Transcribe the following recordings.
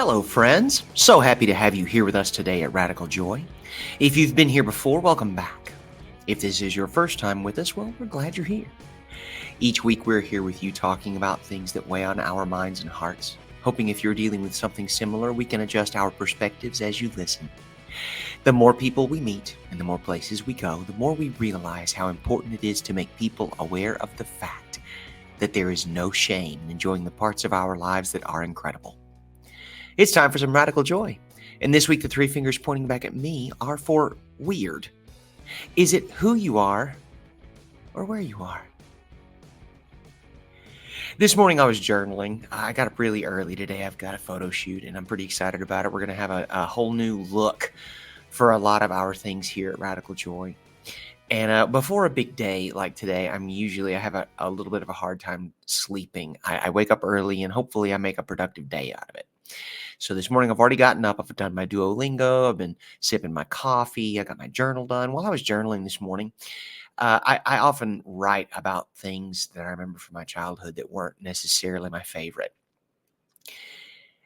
Hello, friends. So happy to have you here with us today at Radical Joy. If you've been here before, welcome back. If this is your first time with us, well, we're glad you're here. Each week, we're here with you talking about things that weigh on our minds and hearts, hoping if you're dealing with something similar, we can adjust our perspectives as you listen. The more people we meet and the more places we go, the more we realize how important it is to make people aware of the fact that there is no shame in enjoying the parts of our lives that are incredible. It's time for some radical joy. And this week, the three fingers pointing back at me are for weird. Is it who you are or where you are? This morning, I was journaling. I got up really early today. I've got a photo shoot, and I'm pretty excited about it. We're going to have a whole new look for a lot of our things here at Radical Joy. And before a big day like today, I have a little bit of a hard time sleeping. I wake up early, and hopefully I make a productive day out of it. So this morning I've already gotten up. I've done my Duolingo. I've been sipping my coffee. I got my journal done. While I was journaling this morning, I often write about things that I remember from my childhood that weren't necessarily my favorite.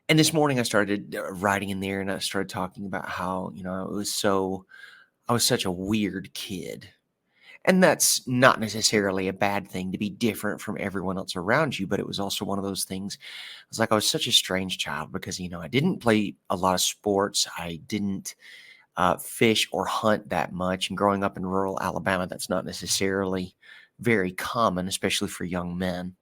And this morning I started writing in there, and I started talking about how, I was such a weird kid. And that's not necessarily a bad thing to be different from everyone else around you, but it was also one of those things. It's like I was such a strange child because, I didn't play a lot of sports. I didn't fish or hunt that much. And growing up in rural Alabama, that's not necessarily very common, especially for young men.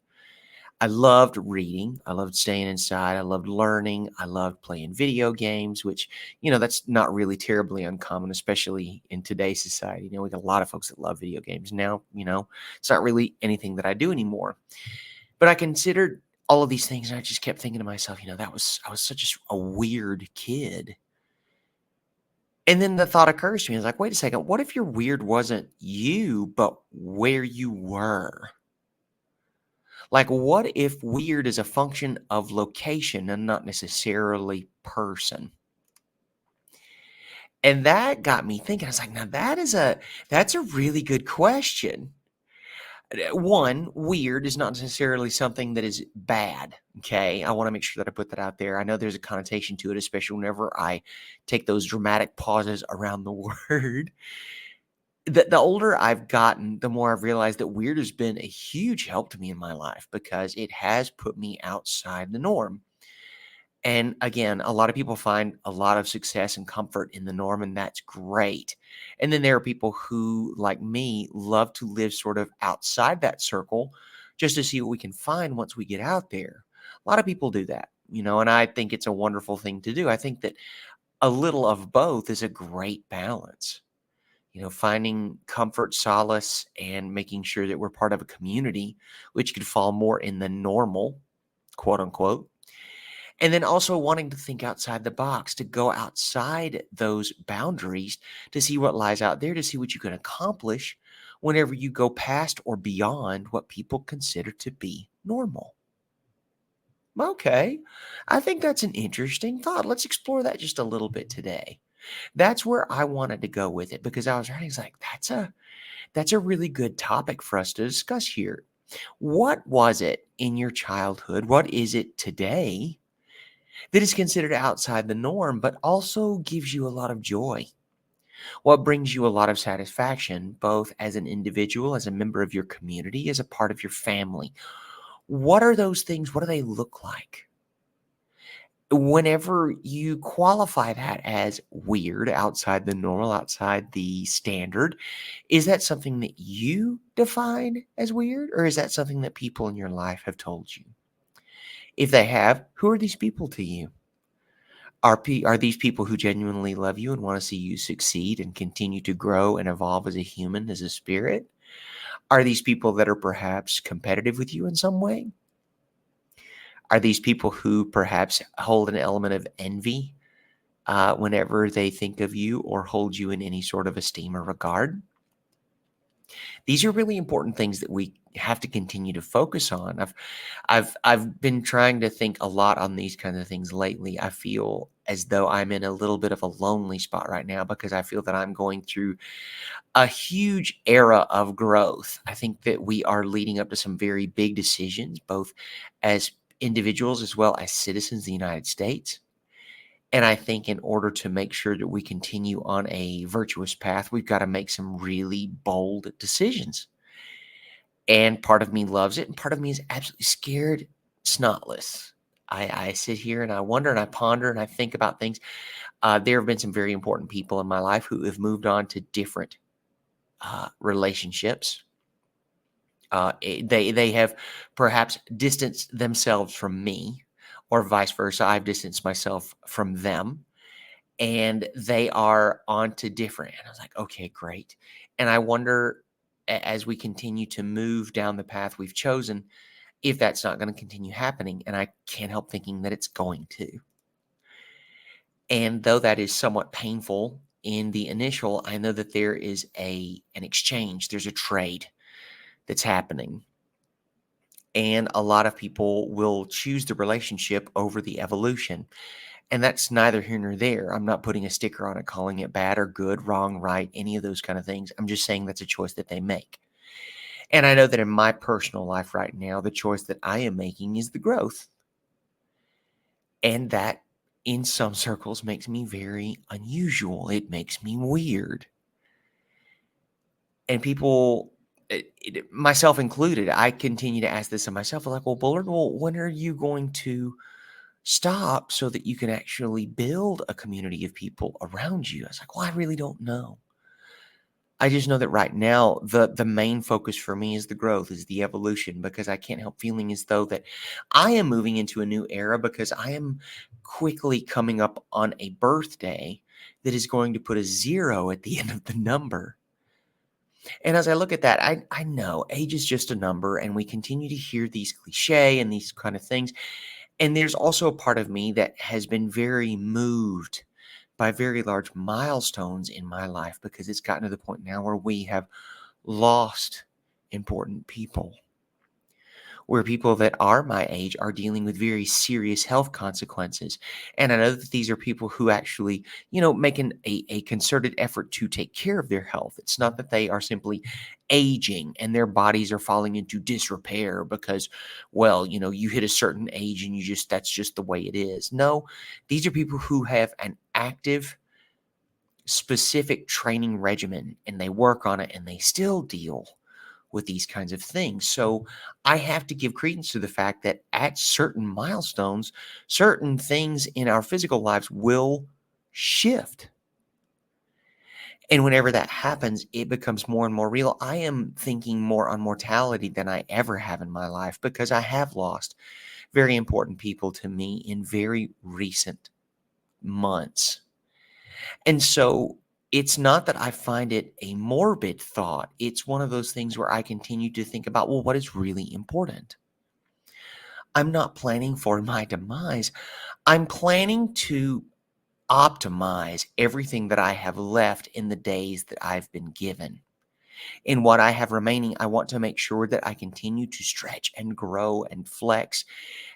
I loved reading. I loved staying inside. I loved learning. I loved playing video games, which, that's not really terribly uncommon, especially in today's society. We got a lot of folks that love video games now. It's not really anything that I do anymore. But I considered all of these things, and I just kept thinking to myself, I was such a weird kid. And then the thought occurs to me, I was like, wait a second, what if your weird wasn't you, but where you were? Like, what if weird is a function of location and not necessarily person? And that got me thinking. I was like, now that's a really good question. One, weird is not necessarily something that is bad. Okay. I want to make sure that I put that out there. I know there's a connotation to it, especially whenever I take those dramatic pauses around the word. The older I've gotten, the more I've realized that weird has been a huge help to me in my life because it has put me outside the norm. And again, a lot of people find a lot of success and comfort in the norm, and that's great. And then there are people who, like me, love to live sort of outside that circle just to see what we can find once we get out there. A lot of people do that, and I think it's a wonderful thing to do. I think that a little of both is a great balance. Finding comfort, solace, and making sure that we're part of a community, which could fall more in the normal, quote unquote. And then also wanting to think outside the box, to go outside those boundaries, to see what lies out there, to see what you can accomplish whenever you go past or beyond what people consider to be normal. Okay, I think that's an interesting thought. Let's explore that just a little bit today. That's where I wanted to go with it because I was writing, like, that's a really good topic for us to discuss here. What was it in your childhood? What is it today that is considered outside the norm, but also gives you a lot of joy? What brings you a lot of satisfaction, both as an individual, as a member of your community, as a part of your family? What are those things? What do they look like? Whenever you qualify that as weird, outside the normal, outside the standard, is that something that you define as weird, or is that something that people in your life have told you? If they have, who are these people to you? Are these people who genuinely love you and want to see you succeed and continue to grow and evolve as a human, as a spirit? Are these people that are perhaps competitive with you in some way? Are these people who perhaps hold an element of envy whenever they think of you or hold you in any sort of esteem or regard? These are really important things that we have to continue to focus on. I've been trying to think a lot on these kinds of things lately. I feel as though I'm in a little bit of a lonely spot right now because I feel that I'm going through a huge era of growth. I think that we are leading up to some very big decisions, both as individuals as well as citizens of the United States. And I think in order to make sure that we continue on a virtuous path, we've got to make some really bold decisions. And part of me loves it, and part of me is absolutely scared snotless. I sit here and I wonder and I ponder and I think about things. There have been some very important people in my life who have moved on to different relationships. They have perhaps distanced themselves from me, or vice versa. I've distanced myself from them, and they are on to different. And I was like, okay, great. And I wonder, as we continue to move down the path we've chosen, if that's not going to continue happening. And I can't help thinking that it's going to. And though that is somewhat painful in the initial, I know that there is an exchange. There's a trade that's happening. And a lot of people will choose the relationship over the evolution. And that's neither here nor there. I'm not putting a sticker on it, calling it bad or good, wrong, right, any of those kind of things. I'm just saying that's a choice that they make. And I know that in my personal life right now, the choice that I am making is the growth. And that, in some circles, makes me very unusual. It makes me weird. And people, myself included, I continue to ask this of myself. I'm like, well, Bullard, when are you going to stop so that you can actually build a community of people around you? I was like, well, I really don't know. I just know that right now, the main focus for me is the growth, is the evolution, because I can't help feeling as though that I am moving into a new era, because I am quickly coming up on a birthday that is going to put a 0 at the end of the number. And as I look at that, I know age is just a number, and we continue to hear these cliche and these kind of things. And there's also a part of me that has been very moved by very large milestones in my life, because it's gotten to the point now where we have lost important people, where people that are my age are dealing with very serious health consequences. And I know that these are people who actually, make a concerted effort to take care of their health. It's not that they are simply aging and their bodies are falling into disrepair because, well, you hit a certain age and that's just the way it is. No, these are people who have an active, specific training regimen, and they work on it, and they still deal with these kinds of things. So I have to give credence to the fact that at certain milestones, certain things in our physical lives will shift. And whenever that happens, it becomes more and more real. I am thinking more on mortality than I ever have in my life, because I have lost very important people to me in very recent months. And so it's not that I find it a morbid thought. It's one of those things where I continue to think about, well, what is really important? I'm not planning for my demise. I'm planning to optimize everything that I have left in the days that I've been given. In what I have remaining, I want to make sure that I continue to stretch and grow and flex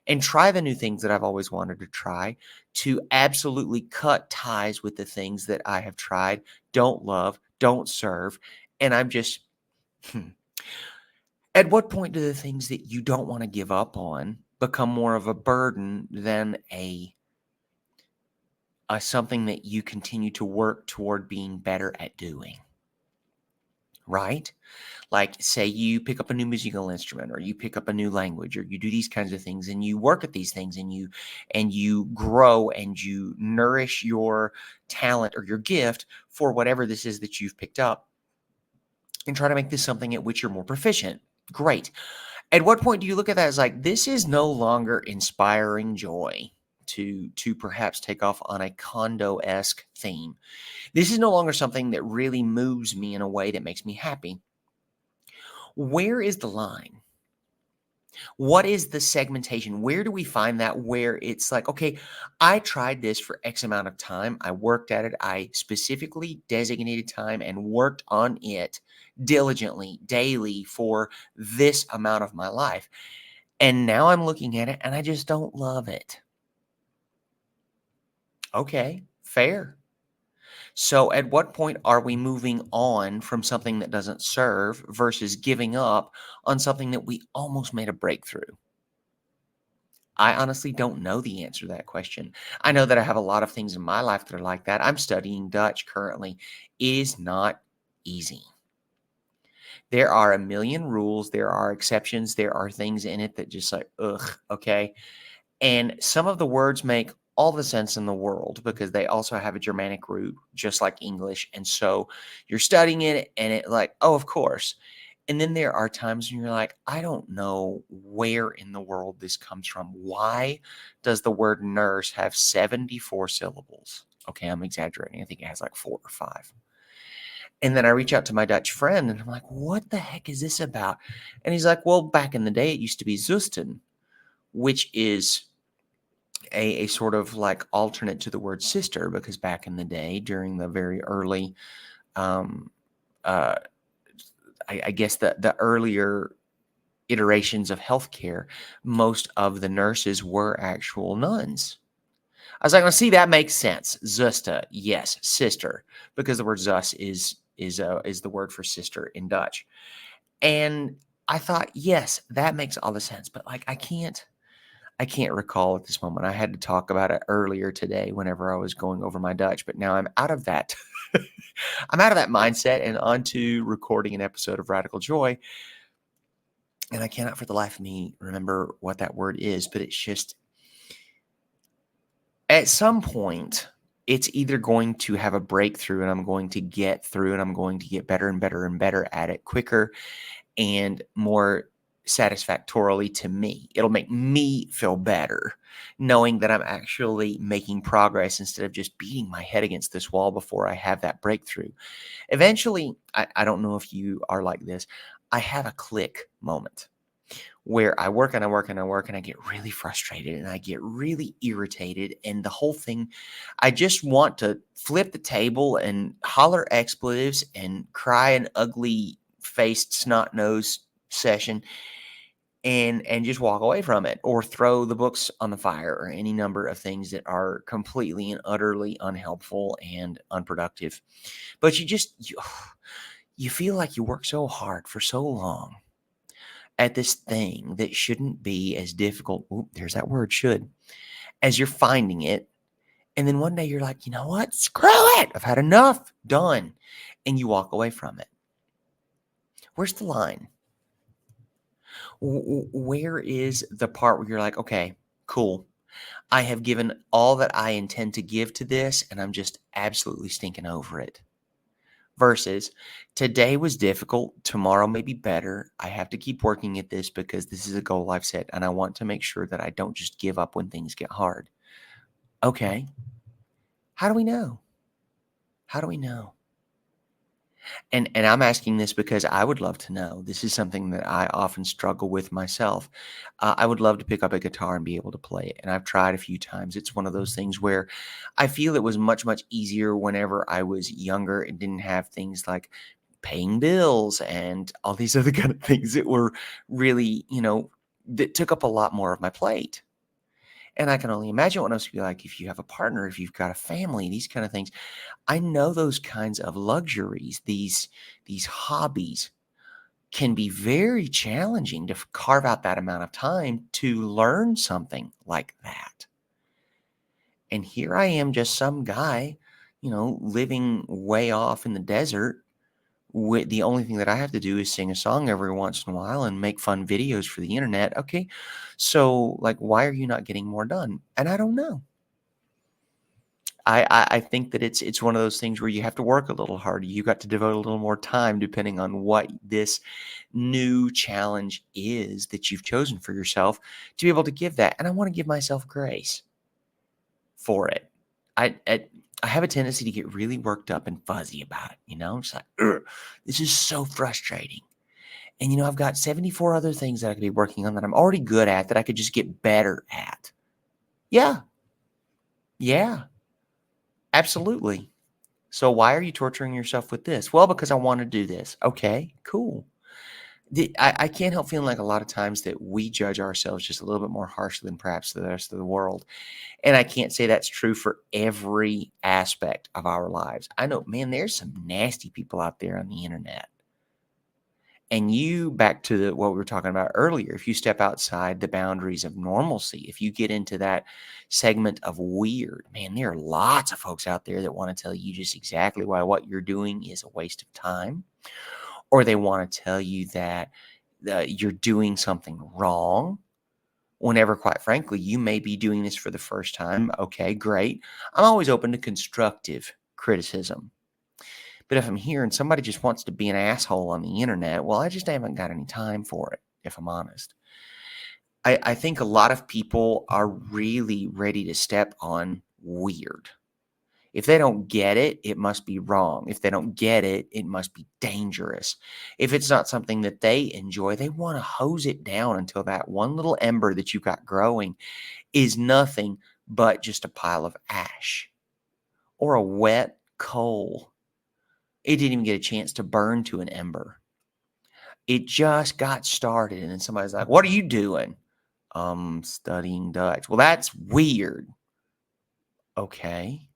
and try the new things that I've always wanted to try, to absolutely cut ties with the things that I have tried, don't love, don't serve. And I'm just, at what point do the things that you don't want to give up on become more of a burden than a something that you continue to work toward being better at doing? Right? Like, say you pick up a new musical instrument, or you pick up a new language, or you do these kinds of things, and you work at these things, and you grow, and you nourish your talent or your gift for whatever this is that you've picked up, and try to make this something at which you're more proficient. Great. At what point do you look at that as like, this is no longer inspiring joy, to perhaps take off on a Kondo-esque theme? This is no longer something that really moves me in a way that makes me happy. Where is the line? What is the segmentation? Where do we find that, where it's like, okay, I tried this for X amount of time. I worked at it. I specifically designated time and worked on it diligently, daily, for this amount of my life. And now I'm looking at it and I just don't love it. Okay, fair. So at what point are we moving on from something that doesn't serve versus giving up on something that we almost made a breakthrough? I honestly don't know the answer to that question. I know that I have a lot of things in my life that are like that. I'm studying Dutch currently. It is not easy. There are a million rules, there are exceptions, there are things in it that just like, ugh, okay? And some of the words make all the sense in the world because they also have a Germanic root, just like English. And so you're studying it and it like, oh, of course. And then there are times when you're like, I don't know where in the world this comes from. Why does the word nurse have 74 syllables? Okay, I'm exaggerating. I think it has like 4 or 5. And then I reach out to my Dutch friend and I'm like, what the heck is this about? And he's like, well, back in the day, it used to be zusten, which is a sort of like alternate to the word sister, because back in the day, during the very early, um, uh, I guess the earlier iterations of healthcare, most of the nurses were actual nuns. I was like, "Well, see, that makes sense. Zuster, yes, sister, because the word Zus is the word for sister in Dutch." And I thought, yes, that makes all the sense. But like, I can't recall at this moment. I had to talk about it earlier today whenever I was going over my Dutch, but now I'm out of that. I'm out of that mindset and onto recording an episode of Radical Joy. And I cannot for the life of me remember what that word is, but it's just at some point, it's either going to have a breakthrough and I'm going to get through and I'm going to get better and better and better at it quicker and more satisfactorily to me. It'll make me feel better knowing that I'm actually making progress instead of just beating my head against this wall before I have that breakthrough. Eventually, I don't know if you are like this, I have a click moment where I work and I work and I work and I get really frustrated and I get really irritated. And the whole thing, I just want to flip the table and holler expletives and cry an ugly faced snot nose session and just walk away from it or throw the books on the fire or any number of things that are completely and utterly unhelpful and unproductive. But you feel like you work so hard for so long at this thing that shouldn't be as difficult. Oop, there's that word, should, as you're finding it. And then one day you're like, you know what? Screw it. I've had enough. Done. And you walk away from it. Where's the line? Where is the part where you're like, okay, cool. I have given all that I intend to give to this, and I'm just absolutely stinking over it. Versus today was difficult, tomorrow may be better. I have to keep working at this because this is a goal I've set, and I want to make sure that I don't just give up when things get hard. Okay. How do we know? How do we know? And I'm asking this because I would love to know. This is something that I often struggle with myself. I would love to pick up a guitar and be able to play it, and I've tried a few times. It's one of those things where I feel it was much, much easier whenever I was younger and didn't have things like paying bills and all these other kind of things that were really, that took up a lot more of my plate. And I can only imagine what it must be like if you have a partner, if you've got a family, these kind of things. I know those kinds of luxuries, these hobbies can be very challenging to carve out that amount of time to learn something like that. And here I am, just some guy, living way off in the desert. The only thing that I have to do is sing a song every once in a while and make fun videos for the internet. Okay. So, like, why are you not getting more done? And I don't know. I think that it's one of those things where you have to work a little harder. You got to devote a little more time depending on what this new challenge is that you've chosen for yourself to be able to give that. And I want to give myself grace for it. I have a tendency to get really worked up and fuzzy about it. It's like, "Ugh, this is so frustrating. And I've got 74 other things that I could be working on that I'm already good at that I could just get better at." Yeah, yeah, absolutely. So why are you torturing yourself with this? Well, because I want to do this. Okay, cool. I can't help feeling like a lot of times that we judge ourselves just a little bit more harshly than perhaps the rest of the world. And I can't say that's true for every aspect of our lives. I know, man, there's some nasty people out there on the internet. And you, back to what we were talking about earlier, if you step outside the boundaries of normalcy, if you get into that segment of weird, man, there are lots of folks out there that want to tell you just exactly why what you're doing is a waste of time, or they want to tell you that you're doing something wrong. Whenever, quite frankly, you may be doing this for the first time. Okay, great. I'm always open to constructive criticism. But if I'm hearing somebody just wants to be an asshole on the internet, well, I just haven't got any time for it, if I'm honest. I think a lot of people are really ready to step on weird. If they don't get it, it must be wrong. If they don't get it, it must be dangerous. If it's not something that they enjoy, they want to hose it down until that one little ember that you've got growing is nothing but just a pile of ash or a wet coal. It didn't even get a chance to burn to an ember. It just got started, and then somebody's like, "What are you doing?" Studying Dutch. Well, that's weird. Okay.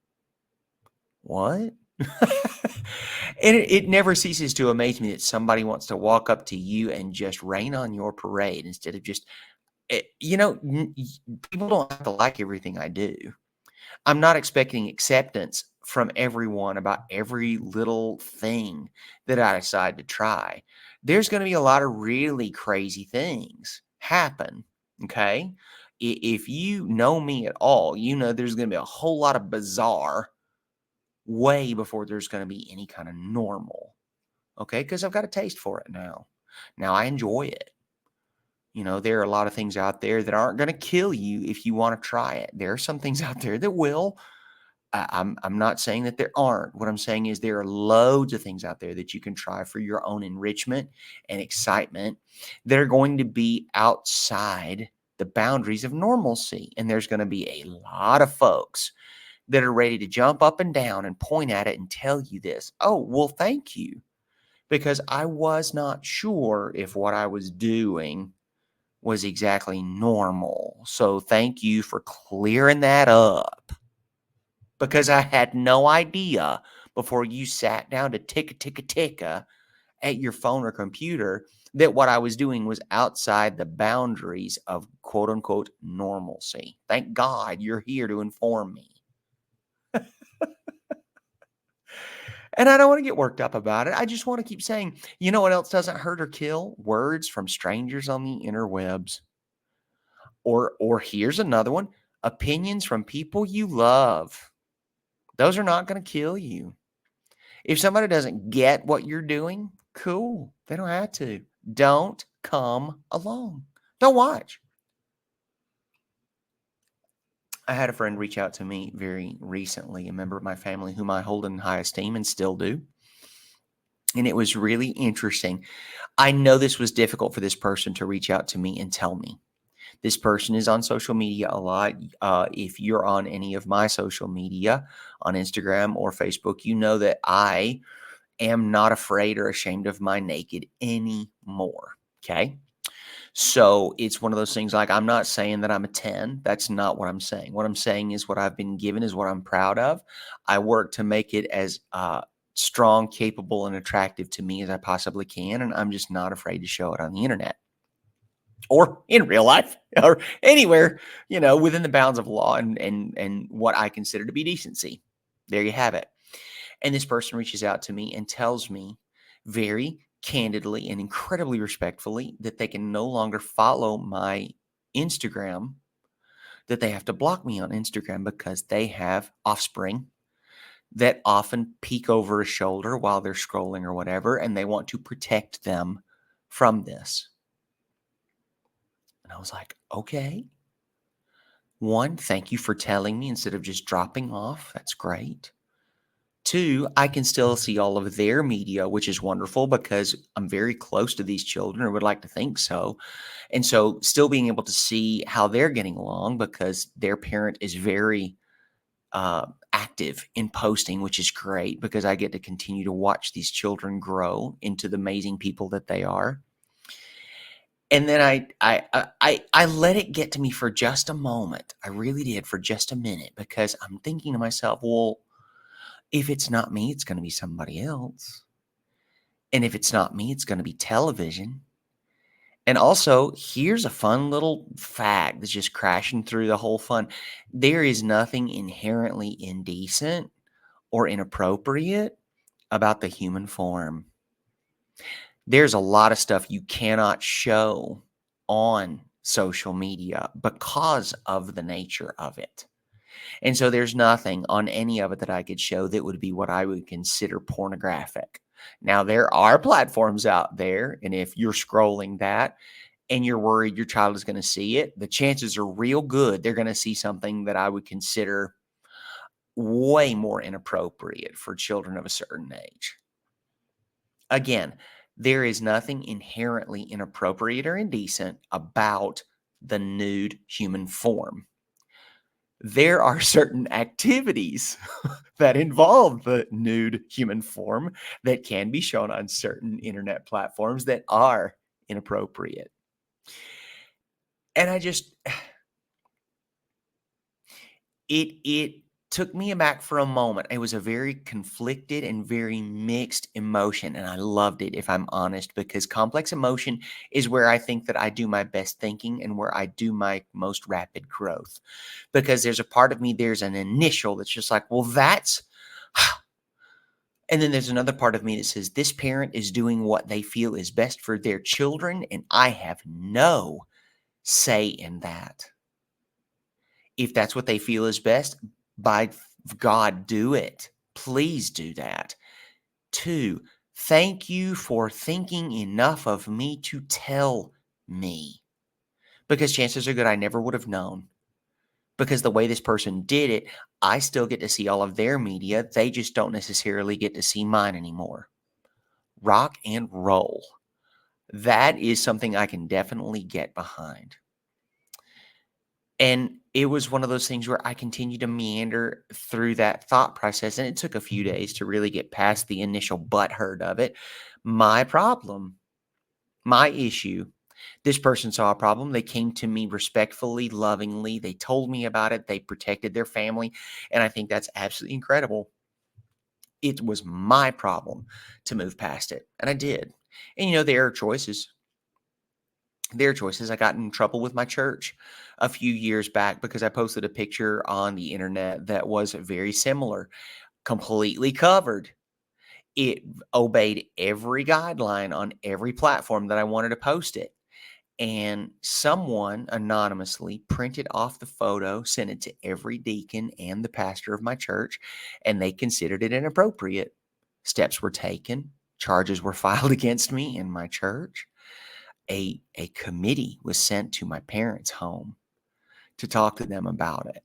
What? And it never ceases to amaze me that somebody wants to walk up to you and just rain on your parade instead of just, people don't have to like everything I do. I'm not expecting acceptance from everyone about every little thing that I decide to try. There's going to be a lot of really crazy things happen. Okay. If you know me at all, you know there's going to be a whole lot of bizarre way before there's going to be any kind of normal. Okay. Because I've got a taste for it now. Now I enjoy it. There are a lot of things out there that aren't going to kill you if you want to try it. There are some things out there that will. I'm not saying that there aren't. What I'm saying is there are loads of things out there that you can try for your own enrichment and excitement that are going to be outside the boundaries of normalcy. And there's going to be a lot of folks that are ready to jump up and down and point at it and tell you this. Oh, well, thank you. Because I was not sure if what I was doing was exactly normal. So thank you for clearing that up. Because I had no idea before you sat down to ticka at your phone or computer that what I was doing was outside the boundaries of quote unquote normalcy. Thank God you're here to inform me. And I don't want to get worked up about it. I just want to keep saying, you know what else doesn't hurt or kill? Words from strangers on the interwebs. Or here's another one, opinions from people you love. Those are not going to kill you. If somebody doesn't get what you're doing, cool. They don't have to. Don't come along. Don't watch. I had a friend reach out to me very recently, a member of my family whom I hold in high esteem and still do. And it was really interesting. I know this was difficult for this person to reach out to me and tell me. This person is on social media a lot. If you're on any of my social media, on Instagram or Facebook, you know that I am not afraid or ashamed of my naked anymore. Okay. So it's one of those things like I'm not saying that I'm a 10. That's not what I'm saying. What I'm saying is what I've been given is what I'm proud of. I work to make it as strong, capable, and attractive to me as I possibly can. And I'm just not afraid to show it on the internet or in real life or anywhere, within the bounds of law and what I consider to be decency. There you have it. And this person reaches out to me and tells me very candidly and incredibly respectfully that they can no longer follow my Instagram, that they have to block me on Instagram because they have offspring that often peek over a shoulder while they're scrolling or whatever, and they want to protect them from this. And I was like, okay. One, thank you for telling me instead of just dropping off. That's great. Two, I can still see all of their media, which is wonderful because I'm very close to these children, or would like to think so. And so still being able to see how they're getting along because their parent is very active in posting, which is great because I get to continue to watch these children grow into the amazing people that they are. And then I let it get to me for just a moment. I really did, for just a minute, because I'm thinking to myself, well, if it's not me, it's going to be somebody else. And if it's not me, it's going to be television. And also, here's a fun little fact that's just crashing through the whole fun. There is nothing inherently indecent or inappropriate about the human form. There's a lot of stuff you cannot show on social media because of the nature of it. And so there's nothing on any of it that I could show that would be what I would consider pornographic. Now, there are platforms out there, and if you're scrolling that and you're worried your child is going to see it, the chances are real good they're going to see something that I would consider way more inappropriate for children of a certain age. Again, there is nothing inherently inappropriate or indecent about the nude human form. There are certain activities that involve the nude human form that can be shown on certain internet platforms that are inappropriate. And it took me aback for a moment. It was a very conflicted and very mixed emotion, and I loved it, if I'm honest, because complex emotion is where I think that I do my best thinking and where I do my most rapid growth. Because there's a part of me, there's an initial that's just like, well, that's and then there's another part of me that says this parent is doing what they feel is best for their children, and I have no say in that. If that's what they feel is best, by God, do it. Please do that. 2, thank you for thinking enough of me to tell me. Because chances are good I never would have known. Because the way this person did it, I still get to see all of their media. They just don't necessarily get to see mine anymore. Rock and roll. That is something I can definitely get behind. And it was one of those things where I continued to meander through that thought process, and it took a few days to really get past the initial butthurt of it. My problem, my issue, this person saw a problem. They came to me respectfully, lovingly. They told me about it. They protected their family, and I think that's absolutely incredible. It was my problem to move past it, and I did. And, there are choices. Their choices. I got in trouble with my church a few years back because I posted a picture on the internet that was very similar, completely covered. It obeyed every guideline on every platform that I wanted to post it. And someone anonymously printed off the photo, sent it to every deacon and the pastor of my church, and they considered it inappropriate. Steps were taken, charges were filed against me in my church. A committee was sent to my parents' home to talk to them about it.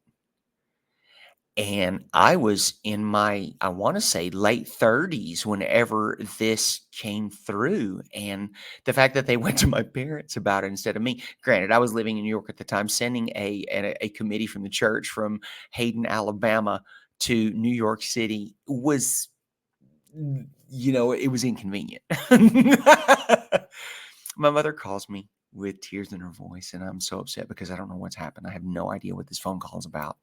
And I was in my, I want to say, late 30s whenever this came through. And the fact that they went to my parents about it instead of me, granted, I was living in New York at the time, sending a committee from the church from Hayden, Alabama to New York City was, it was inconvenient. My mother calls me with tears in her voice, and I'm so upset because I don't know what's happened. I have no idea what this phone call is about.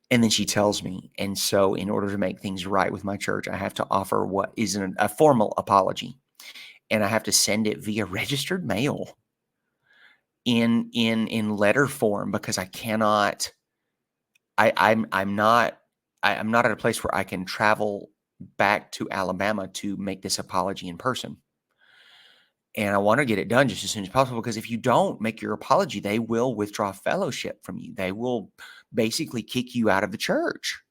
And then she tells me, and so in order to make things right with my church, I have to offer what is a formal apology, and I have to send it via registered mail in letter form because I cannot. I'm not. I'm not at a place where I can travel back to Alabama to make this apology in person. And I want to get it done just as soon as possible because if you don't make your apology, they will withdraw fellowship from you. They will basically kick you out of the church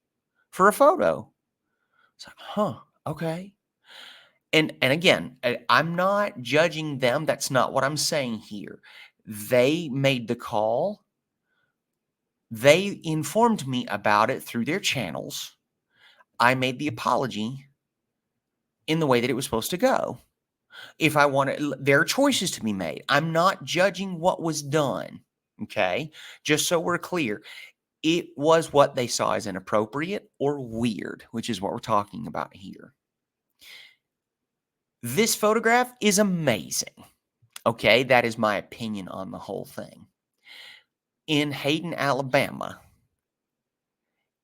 for a photo. It's like, okay. And again, I'm not judging them. That's not what I'm saying here. They made the call. They informed me about it through their channels. I made the apology in the way that it was supposed to go. If I want to, there are choices to be made. I'm not judging what was done. Okay. Just so we're clear, it was what they saw as inappropriate or weird, which is what we're talking about here. This photograph is amazing. Okay. That is my opinion on the whole thing. In Hayden, Alabama,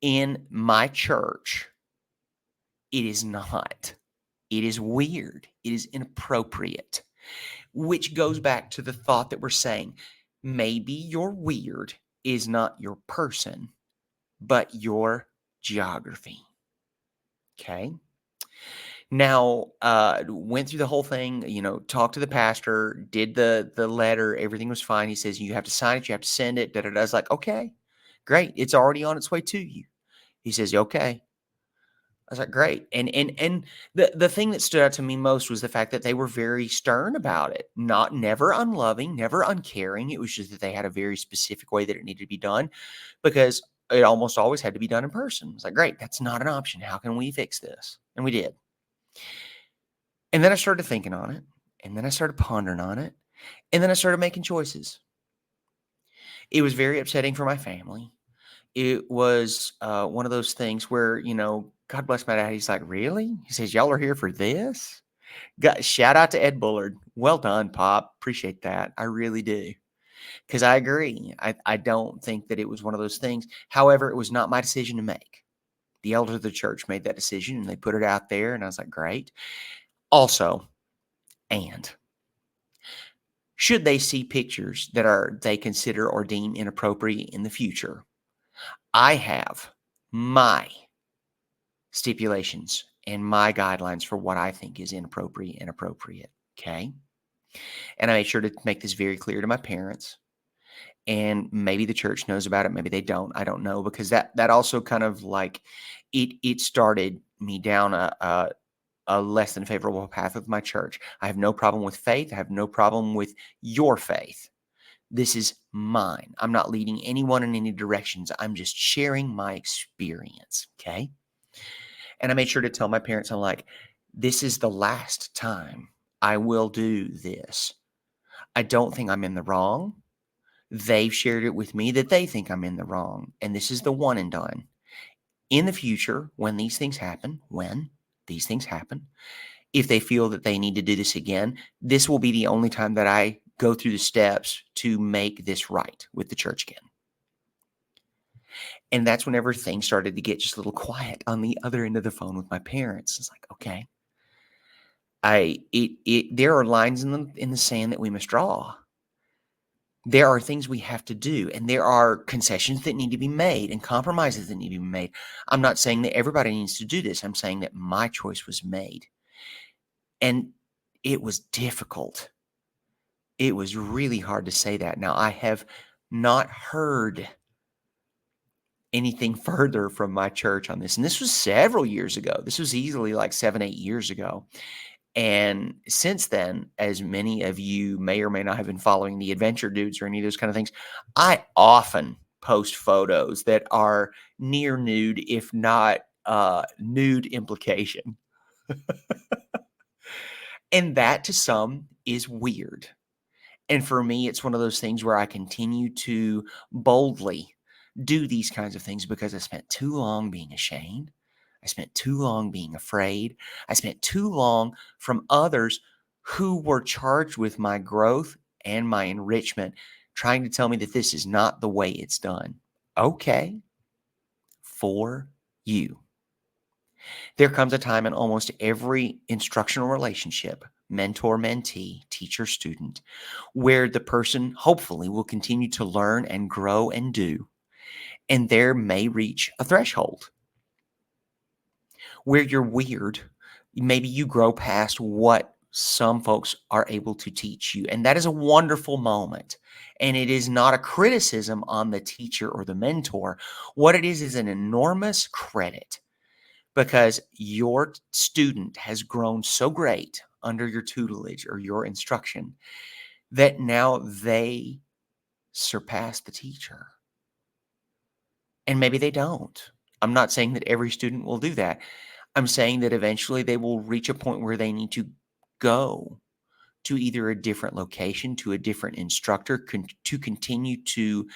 in my church, it is not. It is weird. It is inappropriate, which goes back to the thought that we're saying. Maybe your weird is not your person, but your geography. Okay. Now, went through the whole thing, talked to the pastor, did the letter, everything was fine. He says, you have to sign it, you have to send it, da-da-da. I was like, okay, great. It's already on its way to you. He says, okay. I was like, great. And the thing that stood out to me most was the fact that they were very stern about it. Never unloving, never uncaring. It was just that they had a very specific way that it needed to be done because it almost always had to be done in person. It's like, great, that's not an option. How can we fix this? And we did. And then I started thinking on it, and then I started pondering on it, and then I started making choices. It was very upsetting for my family. It was one of those things where, God bless my dad. He's like, really? He says, y'all are here for this? Shout out to Ed Bullard. Well done, Pop. Appreciate that. I really do. Because I agree. I don't think that it was one of those things. However, it was not my decision to make. The elders of the church made that decision, and they put it out there, and I was like, great. Also, and should they see pictures that they consider or deem inappropriate in the future, I have my stipulations and my guidelines for what I think is inappropriate and appropriate. Okay. And I made sure to make this very clear to my parents. And maybe the church knows about it. Maybe they don't. I don't know, because that also kind of like it started me down a less than favorable path with my church. I have no problem with faith. I have no problem with your faith. This is mine. I'm not leading anyone in any directions. I'm just sharing my experience. Okay. And I made sure to tell my parents, I'm like, this is the last time I will do this. I don't think I'm in the wrong. They've shared it with me that they think I'm in the wrong. And this is the one and done. In the future, when these things happen, if they feel that they need to do this again, this will be the only time that I go through the steps to make this right with the church again. And that's whenever things started to get just a little quiet on the other end of the phone with my parents. It's like, okay, there are lines in the sand that we must draw. There are things we have to do, and there are concessions that need to be made and compromises that need to be made. I'm not saying that everybody needs to do this. I'm saying that my choice was made. And it was difficult. It was really hard to say that. Now, I have not heard anything further from my church on this. And this was several years ago. This was easily like 7, 8 years ago. And since then, as many of you may or may not have been following the Adventure Dudes or any of those kind of things, I often post photos that are near nude, if not nude implication. And that to some is weird. And for me, it's one of those things where I continue to boldly do these kinds of things because I spent too long being ashamed. I spent too long being afraid. I spent too long from others who were charged with my growth and my enrichment, trying to tell me that this is not the way it's done. Okay, for you. There comes a time in almost every instructional relationship, mentor, mentee, teacher, student, where the person hopefully will continue to learn and grow and do. And there may reach a threshold where you're weird. Maybe you grow past what some folks are able to teach you. And that is a wonderful moment. And it is not a criticism on the teacher or the mentor. What it is an enormous credit, because your student has grown so great under your tutelage or your instruction that now they surpass the teacher. And maybe they don't. I'm not saying that every student will do that. I'm saying that eventually they will reach a point where they need to go to either a different location, to a different instructor, to continue to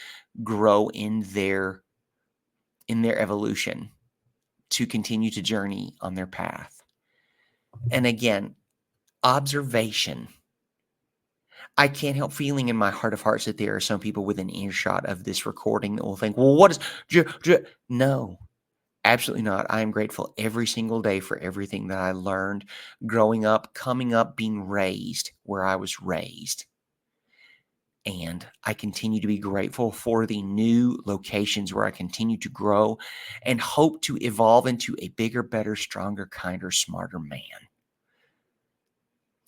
grow in their evolution, to continue to journey on their path. And again, observation. I can't help feeling in my heart of hearts that there are some people within earshot of this recording that will think, well, what is... No. Absolutely not. I am grateful every single day for everything that I learned growing up, coming up, being raised where I was raised. And I continue to be grateful for the new locations where I continue to grow and hope to evolve into a bigger, better, stronger, kinder, smarter man.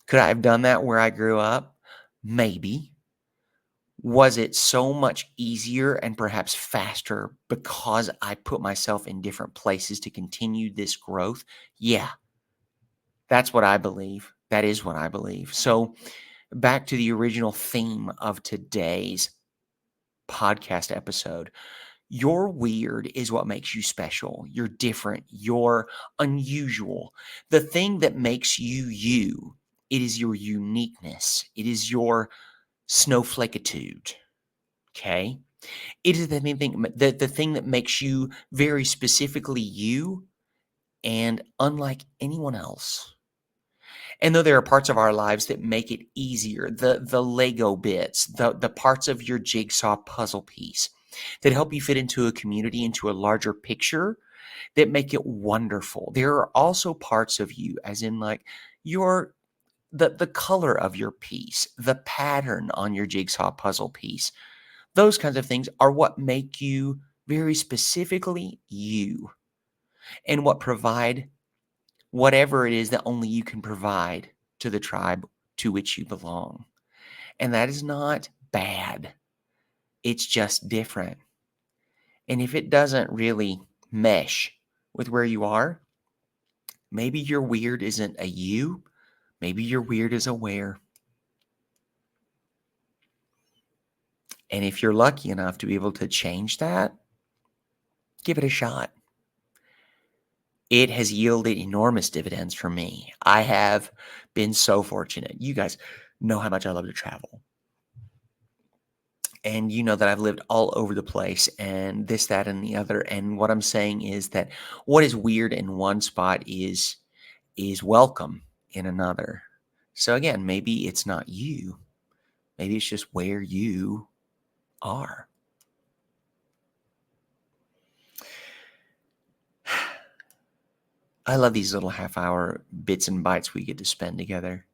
Could I have done that where I grew up? Maybe. Was it so much easier and perhaps faster because I put myself in different places to continue this growth? Yeah, that's what I believe. That is what I believe. So, back to the original theme of today's podcast episode. Your weird is what makes you special. You're different. You're unusual. The thing that makes you you, it is your uniqueness. It is your snowflakeitude. Okay? It is the thing that makes you very specifically you and unlike anyone else. And though there are parts of our lives that make it easier, the Lego bits, the parts of your jigsaw puzzle piece that help you fit into a community, into a larger picture, that make it wonderful. There are also parts of you, as in like your the color of your piece, the pattern on your jigsaw puzzle piece. Those kinds of things are what make you very specifically you, and what provide whatever it is that only you can provide to the tribe to which you belong. And that is not bad. It's just different. And if it doesn't really mesh with where you are, maybe your weird isn't a you. Maybe your weird is a where. And if you're lucky enough to be able to change that, give it a shot. It has yielded enormous dividends for me. I have been so fortunate. You guys know how much I love to travel. And you know that I've lived all over the place and this, that, and the other. And what I'm saying is that what is weird in one spot is welcome in another. So again, maybe it's not you. Maybe it's just where you are. I love these little half-hour bits and bytes we get to spend together.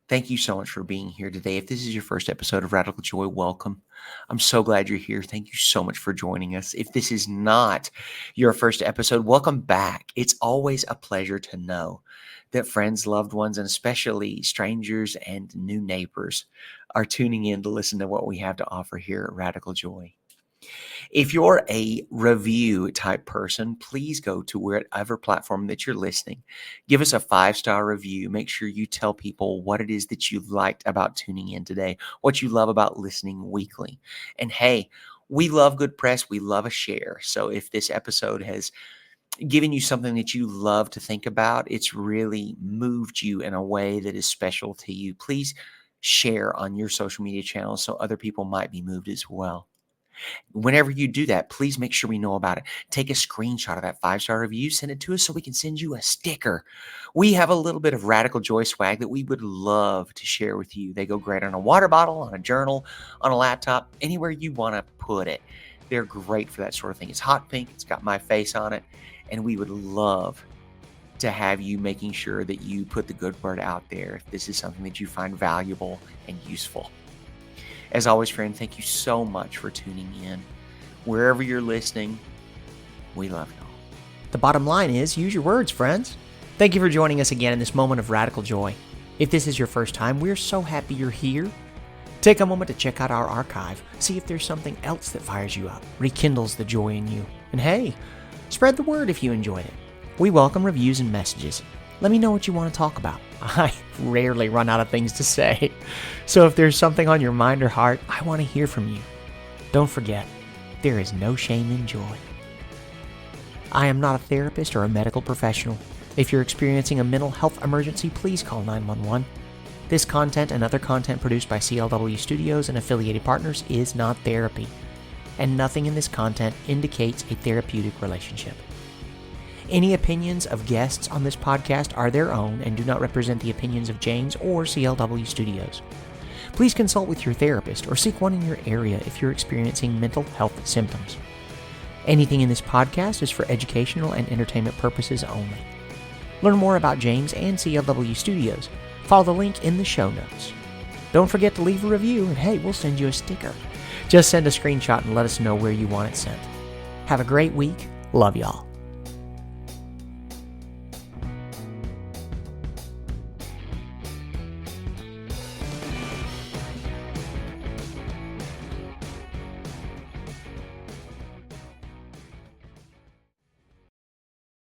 Thank you so much for being here today. If this is your first episode of Radical Joy, welcome. I'm so glad you're here. Thank you so much for joining us. If this is not your first episode, welcome back. It's always a pleasure to know that friends, loved ones, and especially strangers and new neighbors are tuning in to listen to what we have to offer here at Radical Joy. If you're a review type person, please go to whatever platform that you're listening. Give us a 5-star review. Make sure you tell people what it is that you liked about tuning in today, what you love about listening weekly. And hey, we love good press. We love a share. So if this episode has given you something that you love to think about, it's really moved you in a way that is special to you, please share on your social media channels so other people might be moved as well. Whenever you do that, please make sure we know about it. Take a screenshot of that 5-star review, send it to us so we can send you a sticker. We have a little bit of Radical Joy swag that we would love to share with you. They go great on a water bottle, on a journal, on a laptop, anywhere you want to put it. They're great for that sort of thing. It's hot pink. It's got my face on it. And we would love to have you making sure that you put the good word out there if this is something that you find valuable and useful. As always, friend, thank you so much for tuning in. Wherever you're listening, we love you all. The bottom line is, use your words, friends. Thank you for joining us again in this moment of radical joy. If this is your first time, we're so happy you're here. Take a moment to check out our archive. See if there's something else that fires you up, rekindles the joy in you. And hey, spread the word if you enjoyed it. We welcome reviews and messages. Let me know what you want to talk about. I rarely run out of things to say. So if there's something on your mind or heart, I want to hear from you. Don't forget, there is no shame in joy. I am not a therapist or a medical professional. If you're experiencing a mental health emergency, please call 911. This content and other content produced by CLW Studios and affiliated partners is not therapy, and nothing in this content indicates a therapeutic relationship. Any opinions of guests on this podcast are their own and do not represent the opinions of James or CLW Studios. Please consult with your therapist or seek one in your area if you're experiencing mental health symptoms. Anything in this podcast is for educational and entertainment purposes only. Learn more about James and CLW Studios. Follow the link in the show notes. Don't forget to leave a review, and hey, we'll send you a sticker. Just send a screenshot and let us know where you want it sent. Have a great week. Love y'all.